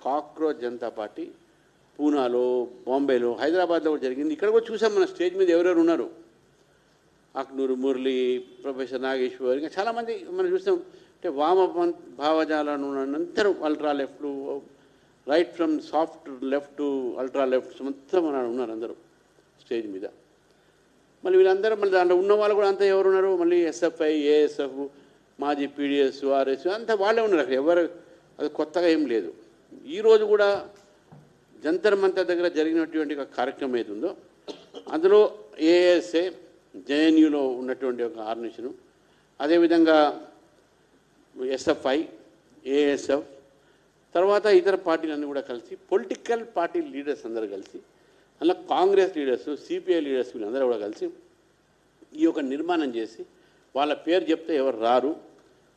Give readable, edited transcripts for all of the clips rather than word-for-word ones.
Cockroach Janata party పూనాలో, బాంబేలో, హైదరాబాద్లో కూడా జరిగింది. ఇక్కడ కూడా చూసాం మన స్టేజ్ మీద ఎవరెవరు ఉన్నారు. అక్నూరు మురళి, ప్రొఫెసర్ నాగేశ్వర్, ఇంకా చాలామంది మనం చూస్తాం. అంటే వామ భావజాలను అందరూ అల్ట్రా లెఫ్ట్లు, right from soft left to ultra left మొత్తం ఉన్నారు అందరూ స్టేజ్ మీద. మళ్ళీ వీళ్ళందరూ మళ్ళీ దాంట్లో ఉన్న వాళ్ళు కూడా అంతా ఎవరు ఉన్నారు, మళ్ళీ ఎస్ఎఫ్ఐ, ఏఎస్ఎఫ్, మాజీ పీడిఎస్, ఆర్ఎస్ అంతా వాళ్ళే ఉన్నారు. అక్కడ ఎవరు అది కొత్తగా ఏం లేదు. ఈరోజు కూడా జంతర్ మంతర్ దగ్గర జరిగినటువంటి ఒక కార్యక్రమం ఏదుందో అందులో ఏఎస్ఏ, జేఎన్యూలో ఉన్నటువంటి ఒక ఆర్గనైజేషను, అదేవిధంగా ఎస్ఎఫ్ఐ, ఏఎస్ఎఫ్, తర్వాత ఇతర పార్టీలన్నీ కూడా కలిసి, పొలిటికల్ పార్టీ లీడర్స్ అందరూ కలిసి, అందులో కాంగ్రెస్ లీడర్స్, సిపిఐ లీడర్స్ వీళ్ళందరూ కూడా కలిసి ఈ యొక్క నిర్మాణం చేసి, వాళ్ళ పేరు చెప్తే ఎవరు రారు,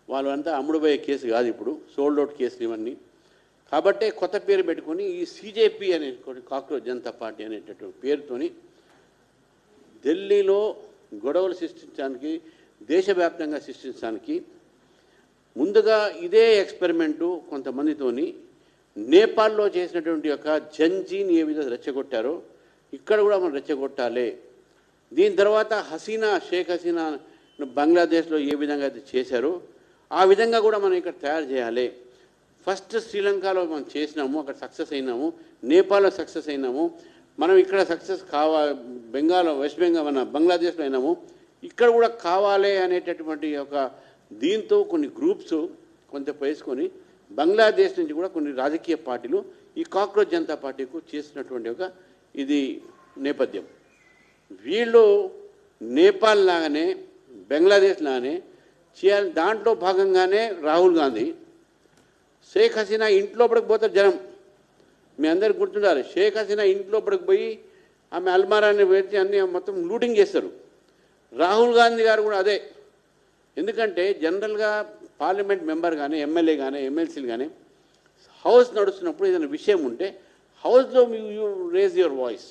వాళ్ళు అంతా అమ్ముడుపోయే కేసు కాదు, ఇప్పుడు సోల్డ్ అవుట్ కేసులు ఇవన్నీ. కాబట్టే కొత్త పేరు పెట్టుకొని ఈ సిజేపీ అనే కాక్రోచ్ జనతా పార్టీ అనేటటువంటి పేరుతోని ఢిల్లీలో గొడవలు సృష్టించడానికి, దేశవ్యాప్తంగా సృష్టించడానికి ముందుగా ఇదే ఎక్స్పెరిమెంటు కొంతమందితోని నేపాల్లో చేసినటువంటి యొక్క జంజీని ఏ విధంగా రెచ్చగొట్టారో ఇక్కడ కూడా మనం రెచ్చగొట్టాలి. దీని తర్వాత హసీనా, షేక్ హసీనా బంగ్లాదేశ్లో ఏ విధంగా అయితే చేశారో ఆ విధంగా కూడా మనం ఇక్కడ తయారు చేయాలి. ఫస్ట్ శ్రీలంకలో మనం చేసినాము, అక్కడ సక్సెస్ అయినాము, నేపాల్లో సక్సెస్ అయినాము, మనం ఇక్కడ సక్సెస్ వెస్ట్ బెంగాల్ మన బంగ్లాదేశ్లో అయినాము, ఇక్కడ కూడా కావాలి అనేటటువంటి ఒక దీంతో కొన్ని గ్రూప్స్ కొంత వేసుకొని బంగ్లాదేశ్ నుంచి కూడా కొన్ని రాజకీయ పార్టీలు ఈ కాక్రోచ్ జనతా పార్టీకు చేసినటువంటి ఒక ఇది నేపథ్యం. వీళ్ళు నేపాల్ లాగానే బంగ్లాదేశ్ లాగానే చేయాలి. దాంట్లో భాగంగానే రాహుల్ గాంధీ షేక్ హసీనా ఇంట్లోపడికి పోతారు జనం. మీ అందరికి గుర్తుండాలి, షేక్ హసీనా ఇంట్లోపడికి పోయి ఆమె అల్మారాన్ని వేసి అన్ని మొత్తం లూటింగ్ చేస్తారు. రాహుల్ గాంధీ గారు కూడా అదే. ఎందుకంటే జనరల్గా పార్లమెంట్ మెంబర్ కానీ, ఎమ్మెల్యే కానీ, ఎమ్మెల్సీలు కానీ హౌస్ నడుస్తున్నప్పుడు ఏదైనా విషయం ఉంటే హౌస్లో యూ రేజ్ యువర్ వాయిస్,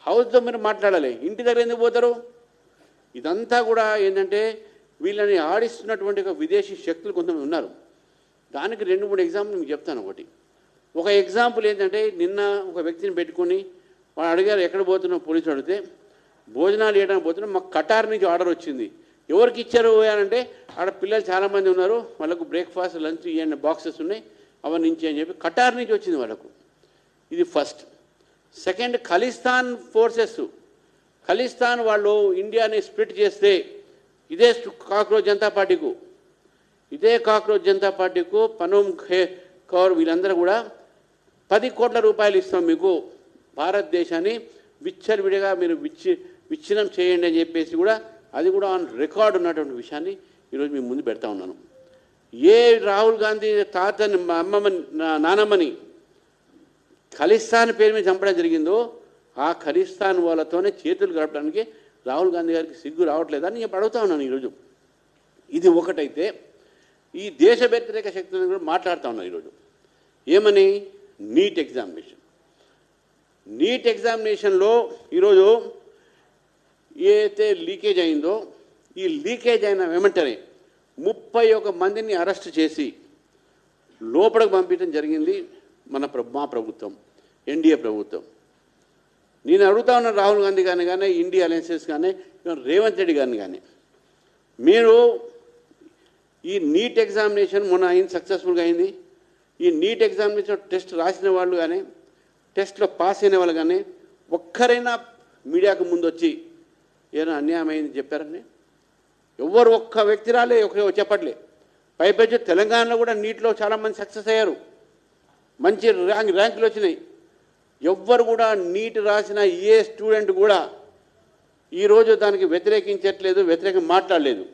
హౌస్లో మీరు మాట్లాడాలి. ఇంటి దగ్గర ఎందుకు పోతారు? ఇదంతా కూడా ఏంటంటే వీళ్ళని ఆడిస్తున్నటువంటి ఒక విదేశీ శక్తులు కొంతమంది ఉన్నారు. దానికి 2-3 ఎగ్జాంపుల్ మీకు చెప్తాను. ఒక ఎగ్జాంపుల్ ఏంటంటే, నిన్న ఒక వ్యక్తిని పెట్టుకొని వాడు అడిగారు ఎక్కడ పోతున్నావు, పోలీసులు అడిగితే భోజనాలు చేయడానికి పోతున్నాం, మాకు కటార్ నుంచి ఆర్డర్ వచ్చింది. ఎవరికి ఇచ్చారు అంటే ఆడ పిల్లలు చాలామంది ఉన్నారు, వాళ్ళకు బ్రేక్ఫాస్ట్, లంచ్ ఇవన్నీ బాక్సెస్ ఉన్నాయి, అవన్నీ నుంచి అని చెప్పి కటార్ నుంచి వచ్చింది వాళ్ళకు. ఇది first. Second, Khalistan forces, Khalistan వాళ్ళు ఇండియాని స్ప్లిట్ చేస్తే ఇదే కాక్రోచ్ జనతా పార్టీకు పనోమ్ కౌర్ వీళ్ళందరూ కూడా 10 కోట్ల రూపాయలు ఇస్తాం మీకు, భారతదేశాన్ని విచ్చలవిడిగా మీరు విచ్ఛిన్నం చేయండి అని చెప్పేసి కూడా అది కూడా ఆన్ రికార్డు ఉన్నటువంటి విషయాన్ని ఈరోజు మీ ముందు పెడతా ఉన్నాను. ఏ రాహుల్ గాంధీ తాతని, నానమ్మని ఖలిస్తాన్ పేరు మీద చంపడం జరిగిందో ఆ ఖలిస్తాన్ వాళ్ళతోనే చేతులు గడపడానికి రాహుల్ గాంధీ గారికి సిగ్గు రావట్లేదని నేను అడుగుతా ఉన్నాను ఈరోజు. ఇది ఒకటైతే ఈ దేశ వ్యతిరేక శక్తులను కూడా మాట్లాడుతూ ఉన్నాను ఈరోజు. ఏమని? నీట్ ఎగ్జామినేషన్లో ఈరోజు ఏదైతే లీకేజ్ అయిందో ఈ లీకేజ్ అయిన వెంటనే 31 మందిని అరెస్ట్ చేసి లోపలికి పంపించడం జరిగింది మా ప్రభుత్వం, ఎన్డీఏ ప్రభుత్వం. నేను అడుగుతా ఉన్నాను రాహుల్ గాంధీ గారిని కానీ, ఇండియా అలయన్సెస్ కానీ, రేవంత్ రెడ్డి గారిని కానీ, మీరు ఈ నీట్ ఎగ్జామినేషన్ మొన్న అయింది, సక్సెస్ఫుల్గా అయింది. ఈ నీట్ ఎగ్జామినేషన్ టెస్ట్ రాసిన వాళ్ళు కానీ, టెస్ట్లో పాస్ అయిన వాళ్ళు కానీ ఒక్కరైనా మీడియాకు ముందు వచ్చి ఏదైనా అన్యాయం అయింది చెప్పారని ఎవరు ఒక్క వ్యక్తి రాలే, చెప్పట్లే. పైపెచ్చు తెలంగాణలో కూడా నీట్లో చాలామంది సక్సెస్ అయ్యారు, మంచి ర్యాంకులు వచ్చినాయి. ఎవ్వరు కూడా నీట్ రాసిన ఏ స్టూడెంట్ కూడా ఈరోజు దానికి వ్యతిరేకంగా మాట్లాడలేదు.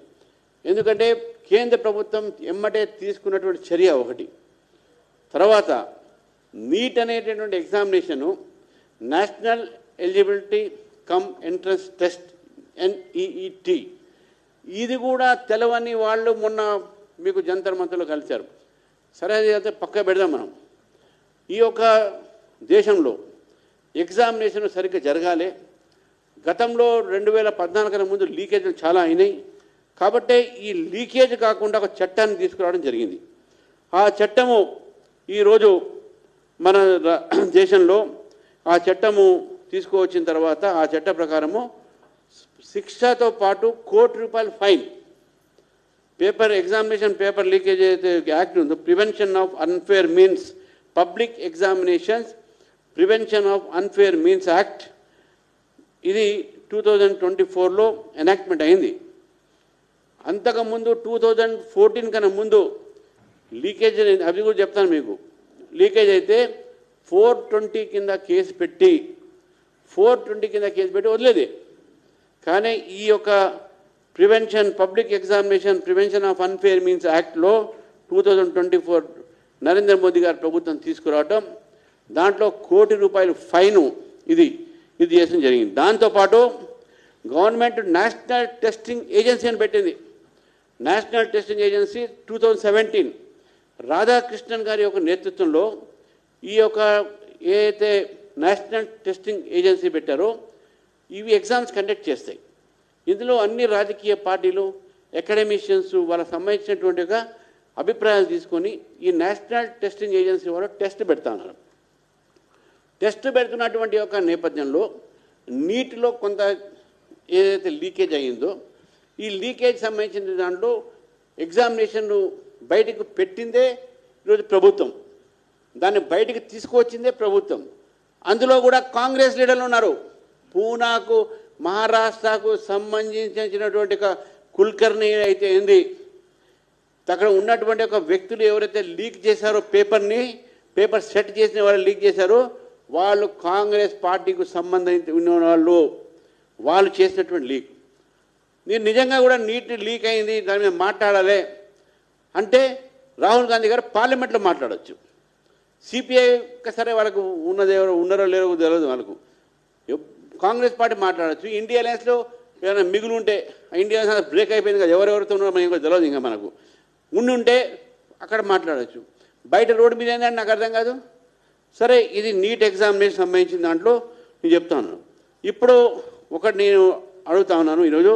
ఎందుకంటే కేంద్ర ప్రభుత్వం ఎమ్మటే తీసుకున్నటువంటి చర్య ఒకటి. తర్వాత నీట్ అనేటటువంటి examination national eligibility cum entrance test, NEET, ఇది కూడా తెలవని వాళ్ళు మొన్న మీకు జంతర్ మంతర్లో కలిశారు. సరే, అది అయితే పక్క పెడదాం. మనం ఈ యొక్క దేశంలో ఎగ్జామినేషన్ సరిగ్గా జరగాలి. గతంలో 2014 కన్నా ముందు లీకేజ్లు చాలా అయినాయి. కాబట్టి ఈ లీకేజ్ కాకుండా ఒక చట్టాన్ని తీసుకురావడం జరిగింది. ఆ చట్టము ఈరోజు మన దేశంలో ఆ చట్టము తీసుకువచ్చిన తర్వాత ఆ చట్ట ప్రకారము శిక్షతో పాటు ₹1,00,00,000 fine. Paper examination paper leakage అయితే యాక్ట్ ఉందో, prevention of unfair means public examinations prevention of unfair means act, ఇది 2024లో ఎనాక్ట్మెంట్ అయింది. అంతకుముందు 2014 కన్నా ముందు లీకేజ్ అవి కూడా చెప్తాను మీకు. లీకేజ్ అయితే 420 కింద కేసు పెట్టి వదిలేది. కానీ ఈ యొక్క prevention public examination prevention of unfair means యాక్ట్లో 2024 నరేంద్ర మోదీ గారి ప్రభుత్వం తీసుకురావటం, దాంట్లో ₹1,00,00,000 ఫైను ఇది చేసిన జరిగింది. దాంతోపాటు గవర్నమెంట్ నేషనల్ టెస్టింగ్ ఏజెన్సీ అని పెట్టింది. నేషనల్ టెస్టింగ్ ఏజెన్సీ 2017 రాధాకృష్ణన్ గారి యొక్క నేతృత్వంలో ఈ యొక్క ఏదైతే నేషనల్ టెస్టింగ్ ఏజెన్సీ పెట్టారో ఇవి ఎగ్జామ్స్ కండక్ట్ చేస్తాయి. ఇందులో అన్ని రాజకీయ పార్టీలు, అకాడమిషియన్స్ వాళ్ళకి సంబంధించినటువంటి ఒక అభిప్రాయాలు తీసుకొని ఈ నేషనల్ టెస్టింగ్ ఏజెన్సీ వాళ్ళు టెస్ట్ పెడతా ఉన్నారు. టెస్ట్ పెడుతున్నటువంటి యొక్క నేపథ్యంలో నీటిలో కొంత ఏదైతే లీకేజ్ అయ్యిందో ఈ లీకేజ్ సంబంధించిన దాంట్లో ఎగ్జామినేషన్ బయటకు పెట్టిందే ఈరోజు ప్రభుత్వం, దాన్ని బయటికి తీసుకువచ్చిందే ప్రభుత్వం. అందులో కూడా కాంగ్రెస్ లీడర్లు ఉన్నారు. పూనాకు మహారాష్ట్రకు సంబంధించినటువంటి ఒక కుల్కర్ణి అయితే ఏంది, అక్కడ ఉన్నటువంటి ఒక వ్యక్తులు ఎవరైతే లీక్ చేశారో పేపర్ సెట్ చేసిన వాళ్ళు లీక్ చేశారో వాళ్ళు కాంగ్రెస్ పార్టీకి సంబంధించి ఉన్న వాళ్ళు చేసినటువంటి లీక్. నేను నిజంగా కూడా నీట్ లీక్ అయింది, దాని మీద మాట్లాడాలి అంటే రాహుల్ గాంధీ గారు పార్లమెంట్లో మాట్లాడవచ్చు. సిపిఐ సరే వాళ్ళకు ఉన్నదేవరో ఉన్నారో లేరో తెలియదు, వాళ్ళకు కాంగ్రెస్ పార్టీ మాట్లాడచ్చు. ఇండియా అలయన్స్లో ఏమైనా మిగులు ఉంటే ఇండియా అలయన్స్ బ్రేక్ అయిపోయింది కదా, ఎవరెవరితో ఉన్నారో మనకి తెలియదు, ఇంకా మనకు ఉంటే అక్కడ మాట్లాడచ్చు. బయట రోడ్డు మీద ఏంటంటే నాకు అర్థం కాదు. సరే, ఇది నీట్ ఎగ్జామినేషన్ సంబంధించిన దాంట్లో నేను చెప్తాను. ఇప్పుడు ఒకటి నేను అడుగుతా ఉన్నాను ఈరోజు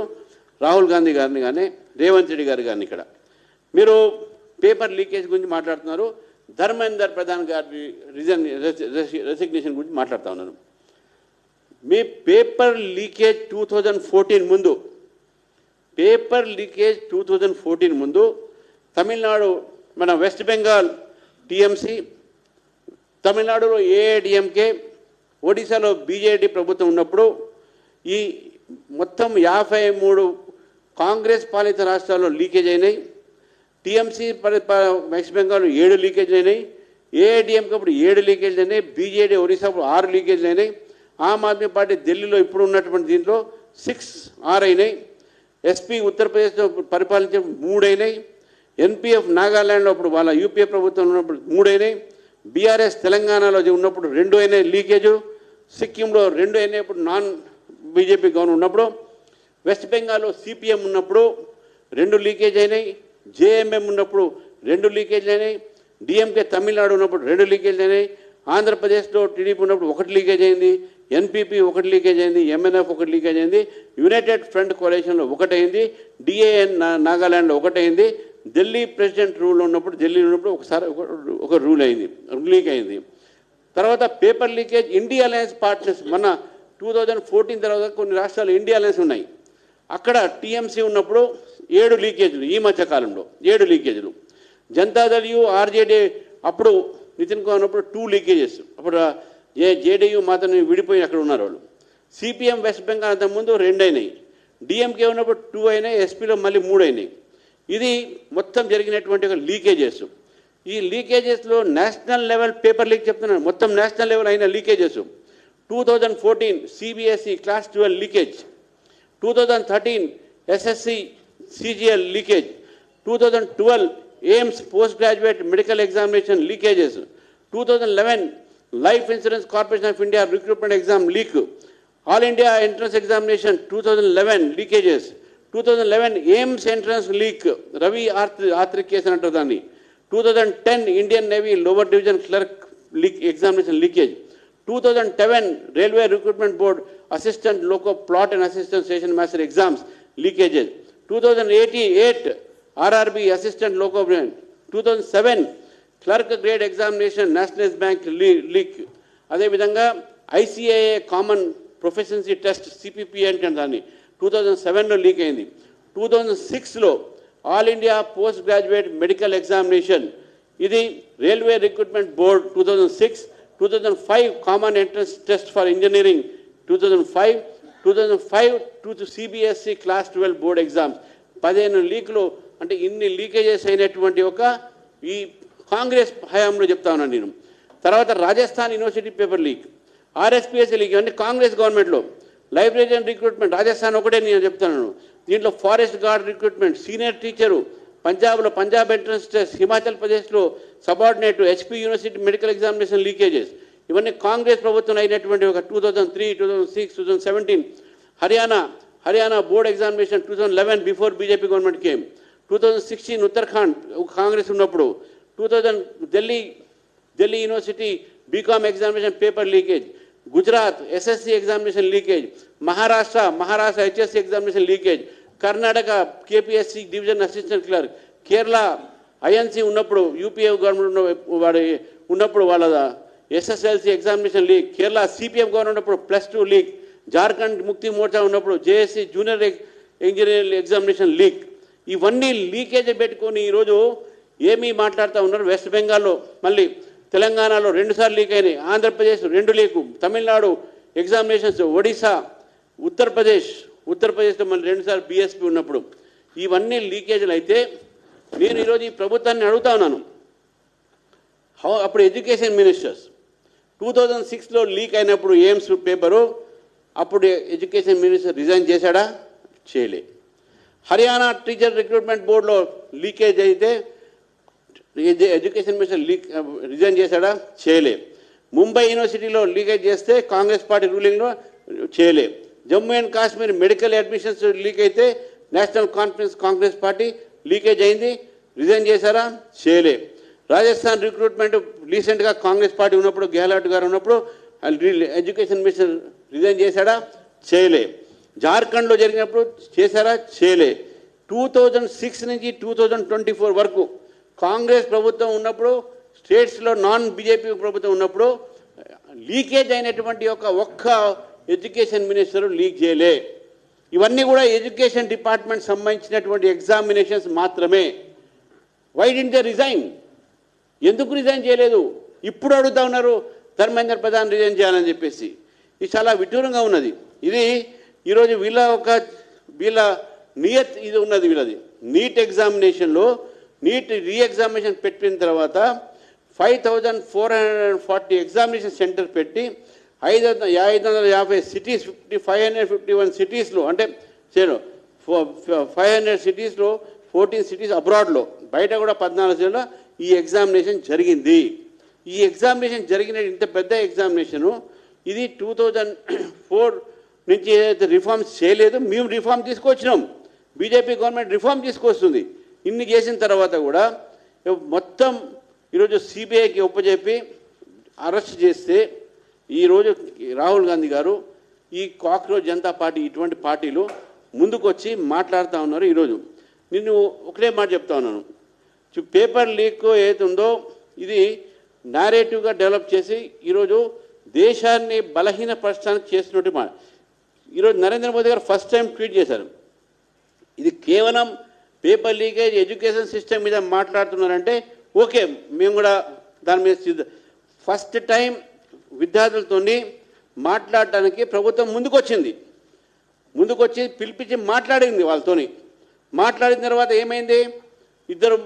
రాహుల్ గాంధీ గారిని కానీ రేవంత్ రెడ్డి గారు కానీ, ఇక్కడ మీరు పేపర్ లీకేజ్ గురించి మాట్లాడుతున్నారు, ధర్మేంద్ర ప్రధాన్ గారి రెసిగ్నేషన్ గురించి మాట్లాడుతూ ఉన్నాను. మీ పేపర్ లీకేజ్ 2014 ముందు పేపర్ లీకేజ్ 2014 ముందు తమిళనాడు మన వెస్ట్ బెంగాల్ టీఎంసీ, తమిళనాడులో ఏఐడిఎంకే, ఒడిశాలో బీజేడీ ప్రభుత్వం ఉన్నప్పుడు ఈ మొత్తం 53 కాంగ్రెస్ పాలిత రాష్ట్రాల్లో లీకేజ్ అయినాయి. టీఎంసీ వెస్ట్ బెంగాల్ 7 లీకేజ్ అయినాయి, ఏఐడిఎంకి అప్పుడు 7 లీకేజ్ అయినాయి, బీజేడీ ఒడిశా 6 లీకేజ్ అయినాయి, ఆమ్ ఆద్మీ పార్టీ ఢిల్లీలో ఇప్పుడు ఉన్నటువంటి దీంట్లో 6 అయినాయి, ఎస్పీ ఉత్తరప్రదేశ్లో పరిపాలించే 3 అయినాయి, ఎన్పీఎఫ్ నాగాల్యాండ్లో అప్పుడు వాళ్ళ యూపీఏ ప్రభుత్వం ఉన్నప్పుడు 3 అయినాయి, బీఆర్ఎస్ తెలంగాణలో ఉన్నప్పుడు 2 అయినాయి లీకేజు, సిక్కింలో 2 అయినాయి ఇప్పుడు నాన్ బీజేపీ గవర్నమెంట్ ఉన్నప్పుడు, వెస్ట్ బెంగాల్లో సిపిఎం ఉన్నప్పుడు 2 లీకేజ్ అయినాయి, జేఎంఎం ఉన్నప్పుడు 2 లీకేజ్ అయినాయి, డిఎంకే తమిళనాడు ఉన్నప్పుడు 2 లీకేజ్ అయినాయి, ఆంధ్రప్రదేశ్లో టీడీపీ ఉన్నప్పుడు 1 లీకేజ్ అయింది, ఎన్పీపీ 1 లీకేజ్ అయింది, ఎంఎన్ఎఫ్ 1 లీకేజ్ అయింది, యునైటెడ్ ఫ్రంట్ కోalitionలో 1 అయింది, డిఏఎన్ నాగాల్యాండ్లో 1 అయింది, ఢిల్లీ ప్రెసిడెంట్ రూల్ ఉన్నప్పుడు ఢిల్లీ ఉన్నప్పుడు ఒకసారి ఒక రూల్ అయింది, లీక్ అయింది. తర్వాత paper leakage India alliance partners మన 2014 తర్వాత కొన్ని రాష్ట్రాలు ఇండియా అలయన్స్ ఉన్నాయి, అక్కడ టీఎంసీ ఉన్నప్పుడు 7 లీకేజీలు, ఈ మధ్య కాలంలో 7 లీకేజీలు, జనతాదళ్ ఆర్జేడీ అప్పుడు నితిన్ కుమార్ ఉన్నప్పుడు 2 లీకేజెస్, అప్పుడు జేడీయూ మాత్రం విడిపోయి అక్కడ ఉన్నారు వాళ్ళు. సిపిఎం వెస్ట్ బెంగాల్ అంతకుముందు 2 అయినాయి, డిఎంకే ఉన్నప్పుడు 2 అయినాయి, ఎస్పీలో మళ్ళీ 3 అయినాయి. ఇది మొత్తం జరిగినటువంటి ఒక లీకేజెస్. ఈ లీకేజెస్లో నేషనల్ లెవెల్ పేపర్ లీక్ చెప్తున్నాను, మొత్తం నేషనల్ లెవెల్ అయిన leakages 2014 CBSE class 12 leakage, 2013 SSC CGL leakage, 2012 AIIMS post graduate medical examination leakages, 2011 life insurance corporation of India recruitment exam leak, all India entrance examination 2011 leakages, 2011 AIIMS entrance leak, Ravi ఆత్రిక్ case అని అంటారు దాన్ని, 2010 Indian navy lower division clerk leak examination leakage, 2007 railway recruitment board assistant loco pilot and assistant station master exams leakages, 2008 RRB assistant loco, 2007 clerk grade examination national bank leak, అదేవిధంగా ICIA common proficiency test CPP అంటే దాన్ని 2007లో leak అయింది. 2006లో all India post graduate medical examination, ఇది railway recruitment board 2006, 2005 common entrance test for engineering 2005 to CBSE class 12 board exams. 15 లీకులు, అంటే ఇన్ని లీకేజెస్ అయినటువంటి ఒక ఈ కాంగ్రెస్ హయాంలో చెప్తా ఉన్నాను నేను. తర్వాత Rajasthan university paper leak, RSPSC leak, అంటే కాంగ్రెస్ గవర్నమెంట్లో. లైబ్రేరియన్ రిక్రూట్మెంట్ రాజస్థాన్ ఒకటే నేను చెప్తున్నాను. దీంట్లో forest guard recruitment, senior teacher పంజాబ్లో పంజాబ్ ఎంట్రన్స్ టెస్ట్, హిమాచల్ ప్రదేశ్లో subordinate, HP university medical examination leakages, ఇవన్నీ కాంగ్రెస్ ప్రభుత్వం అయినటువంటి ఒక 2003, 2006, 2017. Haryana board examination 2011 before BJP government came. 2016 Uttarakhand Congress ఉన్నప్పుడు. 2000 Delhi university BCom examination paper leakage. Gujarat SSC examination leakage. Maharashtra HSC examination leakage. Karnataka KPSC division assistant clerk. Kerala INC ఉన్నప్పుడు, UPA government ఉన్నప్పుడు వాళ్ళ SSLC examination leak. Kerala CPM government ఉన్నప్పుడు +2 leak. Jharkhand ముక్తి మోర్చా ఉన్నప్పుడు JSC junior engineering examination leak. ఇవన్నీ leakage పెట్టుకొని ఈరోజు ఏమీ మాట్లాడుతూ ఉన్నారు. వెస్ట్ బెంగాల్లో, మళ్ళీ తెలంగాణలో 2 సార్లు లీక్ అయినాయి, ఆంధ్రప్రదేశ్ 2 లీకు, తమిళనాడు ఎగ్జామినేషన్స్, ఒడిశా, ఉత్తరప్రదేశ్లో మళ్ళీ 2 సార్లు బీఎస్పీ ఉన్నప్పుడు. ఇవన్నీ లీకేజీలు అయితే నేను ఈరోజు ఈ ప్రభుత్వాన్ని అడుగుతా ఉన్నాను. అప్పుడు ఎడ్యుకేషన్ మినిస్టర్స్ 2006లో లీక్ అయినప్పుడు ఎయిమ్స్ పేపరు, అప్పుడు ఎడ్యుకేషన్ మినిస్టర్ రిజైన్ చేశాడా? చేయలే. హర్యానా టీచర్ రిక్రూట్మెంట్ బోర్డులో లీకేజ్ అయితే ఎడ్యుకేషన్ మినిస్టర్ రిజైన్ చేశాడా? చేయలే. ముంబై యూనివర్సిటీలో లీకేజ్ చేస్తే కాంగ్రెస్ పార్టీ రూలింగ్లో చేయలే. Jammu and Kashmir medical admissions leak అయితే నేషనల్ కాన్ఫరెన్స్ కాంగ్రెస్ పార్టీ లీకేజ్ అయింది, రిజైన్ చేశారా? చేయలే. రాజస్థాన్ రిక్రూట్మెంట్ రీసెంట్గా కాంగ్రెస్ పార్టీ ఉన్నప్పుడు, గెహ్లాట్ గారు ఉన్నప్పుడు ఎడ్యుకేషన్ మినిస్టర్ రిజైన్ చేశాడా? చేయలే. జార్ఖండ్లో జరిగినప్పుడు చేశారా? చేయలే. 2006 నుంచి 2024 వరకు కాంగ్రెస్ ప్రభుత్వం ఉన్నప్పుడు, స్టేట్స్లో నాన్ బీజేపీ ప్రభుత్వం ఉన్నప్పుడు లీకేజ్ అయినటువంటి ఒక్క ఎడ్యుకేషన్ మినిస్టర్ లీక్ చేయలే. ఇవన్నీ కూడా ఎడ్యుకేషన్ డిపార్ట్మెంట్ సంబంధించినటువంటి ఎగ్జామినేషన్స్ మాత్రమే. Why didn't they resign? ఎందుకు రిజైన్ చేయలేదు? ఇప్పుడు అడుగుతా ఉన్నారు ధర్మేంద్ర ప్రధాన్ రిజైన్ చేయాలని చెప్పేసి. ఇది చాలా విడ్డూరంగా ఉన్నది. ఇది ఈరోజు వీళ్ళ నియత్ ఇది ఉన్నది. వీళ్ళది నీట్ ఎగ్జామినేషన్లో నీట్ రీఎగ్జామినేషన్ పెట్టిన తర్వాత 5440 ఎగ్జామినేషన్ సెంటర్ పెట్టి 550 సిటీస్, 551 సిటీస్లో, అంటే 500 సిటీస్లో 14 సిటీస్ అబ్రాడ్లో, బయట కూడా 14 సిటీలో ఈ ఎగ్జామినేషన్ జరిగింది. ఈ ఎగ్జామినేషన్ జరిగిన ఇంత పెద్ద ఎగ్జామినేషను ఇది 2004 నుంచి ఏదైతే రిఫార్మ్స్ చేయలేదు, మేము రిఫార్మ్ తీసుకొచ్చినాం. బీజేపీ గవర్నమెంట్ రిఫార్మ్ తీసుకొస్తుంది. ఇన్ని చేసిన తర్వాత కూడా మొత్తం ఈరోజు సిబిఐకి ఒప్పజెప్పి అరెస్ట్ చేస్తే ఈరోజు రాహుల్ గాంధీ గారు, ఈ కాక్రోచ్ జనతా పార్టీ, ఇటువంటి పార్టీలు ముందుకొచ్చి మాట్లాడుతూ ఉన్నారు. ఈరోజు నిన్ను ఒకటే మాట చెప్తా ఉన్నాను, పేపర్ లీక్ ఏదైతే ఉందో ఇది నేరేటివ్గా డెవలప్ చేసి ఈరోజు దేశాన్ని బలహీనపరచడానికి చేస్తున్నట్టు మాట. ఈరోజు నరేంద్ర మోదీ గారు ఫస్ట్ టైం ట్వీట్ చేశారు, ఇది కేవలం పేపర్ లీకేజ్ ఎడ్యుకేషన్ సిస్టమ్ మీద మాట్లాడుతున్నారంటే ఓకే, మేము కూడా దాని మీద ఫస్ట్ టైం విద్యార్థులతో మాట్లాడటానికి ప్రభుత్వం ముందుకొచ్చి పిలిపించి మాట్లాడింది వాళ్ళతోని. మాట్లాడిన తర్వాత ఏమైంది, ఇద్దరు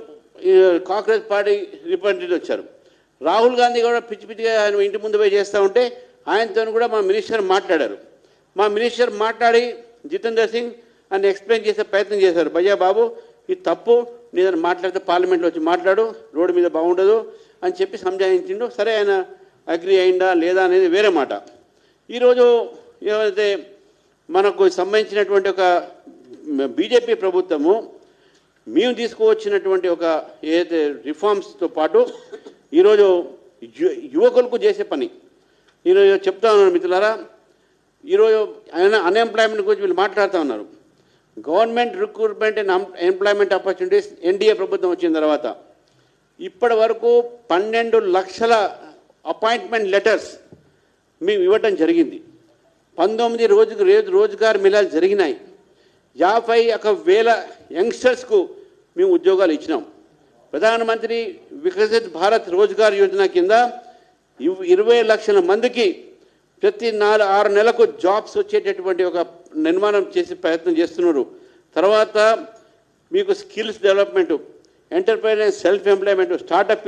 కాంగ్రెస్ పార్టీ రిప్రజెంటేటివ్ వచ్చారు. రాహుల్ గాంధీ కూడా పిచ్చిగా ఆయన ఇంటి ముందు పోయి చేస్తూ ఉంటే ఆయనతో కూడా మా మినిస్టర్ మాట్లాడారు. మా మినిస్టర్ మాట్లాడి జితేందర్ సింగ్ అని ఎక్స్ప్లెయిన్ చేసే ప్రయత్నం చేశారు. భయ్యా బాబు ఇది తప్పు, నేను మాట్లాడితే పార్లమెంట్లో వచ్చి మాట్లాడు, రోడ్డు మీద బాగుండదు అని చెప్పి సంజాయించిండు. సరే, ఆయన అగ్రి అయిందా లేదా అనేది వేరే మాట. ఈరోజు ఏదైతే మనకు సంబంధించినటువంటి ఒక బీజేపీ ప్రభుత్వము మేము తీసుకువచ్చినటువంటి ఒక ఏదైతే రిఫార్మ్స్తో పాటు ఈరోజు యువకులకు చేసే పని ఈరోజు చెప్తా ఉన్నాను మిత్రులారా. ఈరోజు అన్ఎంప్లాయ్మెంట్ గురించి వీళ్ళు మాట్లాడుతూ ఉన్నారు. Government recruitment and employment opportunities NDA ప్రభుత్వం వచ్చిన తర్వాత ఇప్పటి వరకు 12 లక్షల అపాయింట్మెంట్ లెటర్స్ మేము ఇవ్వటం జరిగింది. 19 రోజుగారు మిలాలు జరిగినాయి. 51,000 యంగ్స్టర్స్కు మేము ఉద్యోగాలు ఇచ్చినాం. ప్రధానమంత్రి వికసిత్ భారత్ రోజ్గార్ యోజన కింద 20 లక్షల మందికి ప్రతి 6 నెలలకు జాబ్స్ వచ్చేటటువంటి ఒక నిర్మాణం చేసే ప్రయత్నం చేస్తున్నారు. తర్వాత మీకు skills development, entrepreneur self employment, startup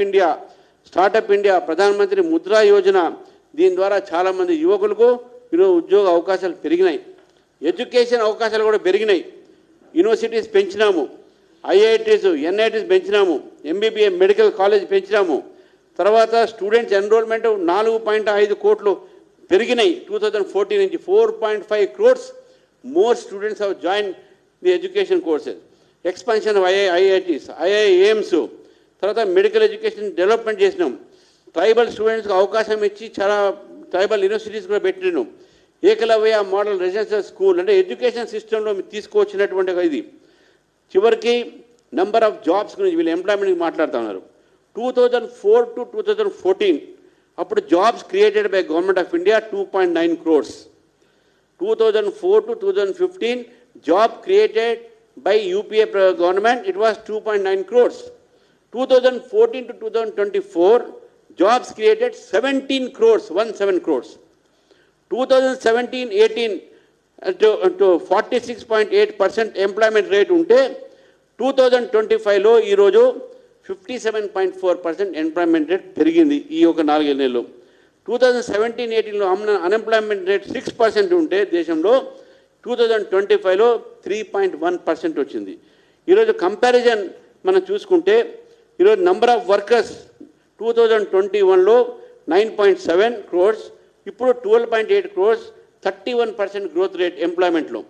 India, ప్రధానమంత్రి ముద్రా యోజన, దీని ద్వారా చాలామంది యువకులకు ఈరోజు ఉద్యోగ అవకాశాలు పెరిగినాయి. ఎడ్యుకేషన్ అవకాశాలు కూడా పెరిగినాయి. యూనివర్సిటీస్ పెంచినాము, ఐఐటీస్ ఎన్ఐటీస్ పెంచినాము, ఎంబీబీఏ మెడికల్ కాలేజ్ పెంచినాము. తర్వాత స్టూడెంట్స్ ఎన్రోల్మెంట్ 4.5 కోట్లు పెరిగినాయి. 2014 నుంచి 4.5 crores more students have join the education courses. Expansion of IITs, IIMs, తర్వాత మెడికల్ ఎడ్యుకేషన్ డెవలప్మెంట్ చేసినాం. ట్రైబల్ స్టూడెంట్స్కి అవకాశం ఇచ్చి చాలా ట్రైబల్ యూనివర్సిటీస్ కూడా పెట్టినాం. ఏకలవ్య మోడల్ రెసిడెన్షియల్ స్కూల్ అంటే ఎడ్యుకేషన్ సిస్టంలో తీసుకువచ్చినటువంటి ఇది. చివరికి నెంబర్ ఆఫ్ జాబ్స్ గురించి వీళ్ళు ఎంప్లాయ్మెంట్ మాట్లాడుతూ ఉన్నారు. 2004 to 2014 అప్పుడు jobs created by government of India 2.9 crores. 2004 to 2015 job created by UPA government it was 2.9 crores. 2014 to 2024 jobs created 17 crores, 17 crores. 2017-18 to 46.8% employment rate ఉంటే 2025లో ఈరోజు 57.4% ఎంప్లాయ్మెంట్ రేట్ పెరిగింది ఈ ఒక 4 నెలల్లో. 2017-18లో అన్ఎంప్లాయ్మెంట్ రేట్ 6% ఉంటే దేశంలో 2025లో 3.1% వచ్చింది. ఈరోజు కంపారిజన్ మనం చూసుకుంటే ఈరోజు నంబర్ ఆఫ్ వర్కర్స్ 2021లో 9.7 crores, ఇప్పుడు 12.8 crores, 31% గ్రోత్ రేట్ ఎంప్లాయ్మెంట్లో.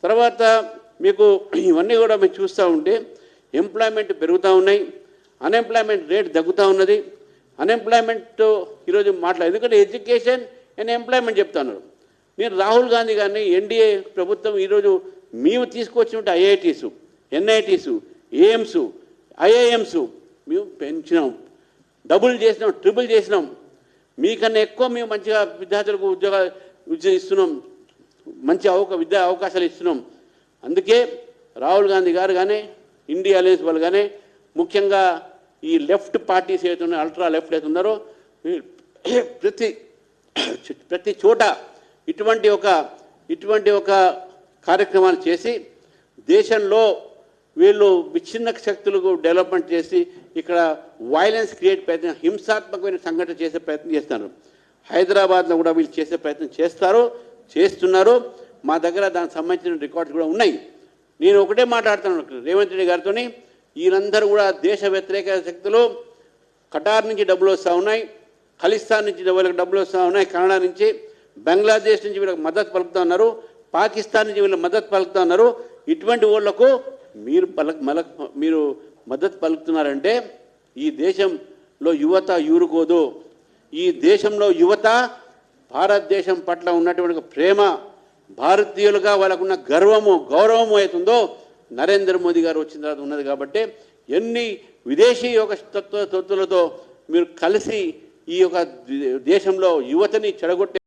తర్వాత మీకు ఇవన్నీ కూడా మీరు చూస్తూ ఉంటే ఎంప్లాయ్మెంట్ పెరుగుతూ ఉన్నాయి, అన్ఎంప్లాయ్మెంట్ రేట్ తగ్గుతూ ఉన్నది. అన్ఎంప్లాయ్మెంట్ ఈరోజు ఎందుకంటే ఎడ్యుకేషన్ అండ్ ఎంప్లాయ్మెంట్ చెప్తున్నారు. నేను రాహుల్ గాంధీ గారిని ఎన్డీఏ ప్రభుత్వం ఈరోజు మేము తీసుకొచ్చినట్టు ఐఐటీసు, ఎన్ఐటీసు, ఏఎమ్స్, ఐఐఎమ్స్ మేము పెంచినాం, డబుల్ చేసినాం, ట్రిపుల్ చేసినాం. మీకన్నా ఎక్కువ మేము మంచిగా విద్యార్థులకు ఉద్యోగాలు ఇస్తున్నాం, మంచి విద్యా అవకాశాలు ఇస్తున్నాం. అందుకే రాహుల్ గాంధీ గారు కానీ ఇండియా అలయన్స్ వాళ్ళు కానీ ముఖ్యంగా ఈ లెఫ్ట్ పార్టీస్ ఏదైతే అల్ట్రా లెఫ్ట్ అయితే ఉన్నారో ప్రతి చోట ఇటువంటి ఒక కార్యక్రమాలు చేసి దేశంలో వీళ్ళు విచ్ఛిన్న శక్తులకు డెవలప్మెంట్ చేసి ఇక్కడ వైలెన్స్ క్రియేట్ ప్రయత్నం, హింసాత్మకమైన సంఘటన చేసే ప్రయత్నం చేస్తున్నారు. హైదరాబాద్లో కూడా వీళ్ళు చేసే ప్రయత్నం చేస్తున్నారు. మా దగ్గర దానికి సంబంధించిన రికార్డ్స్ కూడా ఉన్నాయి. నేను ఒకటే మాట్లాడుతున్నాను రేవంత్ రెడ్డి గారితో, వీరందరూ కూడా దేశ వ్యతిరేక శక్తులు. ఖటార్ నుంచి డబ్బులు వస్తూ ఉన్నాయి, ఖలిస్తాన్ నుంచి వీళ్ళకి డబ్బులు వస్తూ ఉన్నాయి, కెనడా నుంచి, బంగ్లాదేశ్ నుంచి వీళ్ళకి మద్దతు పలుకుతూ ఉన్నారు, పాకిస్తాన్ నుంచి వీళ్ళకి మద్దతు పలుకుతూ ఉన్నారు. ఇటువంటి వాళ్ళకు మీరు మద్దతు పలుకుతున్నారంటే ఈ దేశంలో యువత ఊరుకోదు. ఈ దేశంలో యువత భారతదేశం పట్ల ఉన్నటువంటి ప్రేమ, భారతీయులుగా వాళ్ళకున్న గౌరవము అవుతుందో నరేంద్ర మోదీ గారు వచ్చిన తర్వాత ఉన్నది. కాబట్టి ఎన్ని విదేశీ తత్వలతో మీరు కలిసి ఈ యొక్క దేశంలో యువతని చెడగొట్టే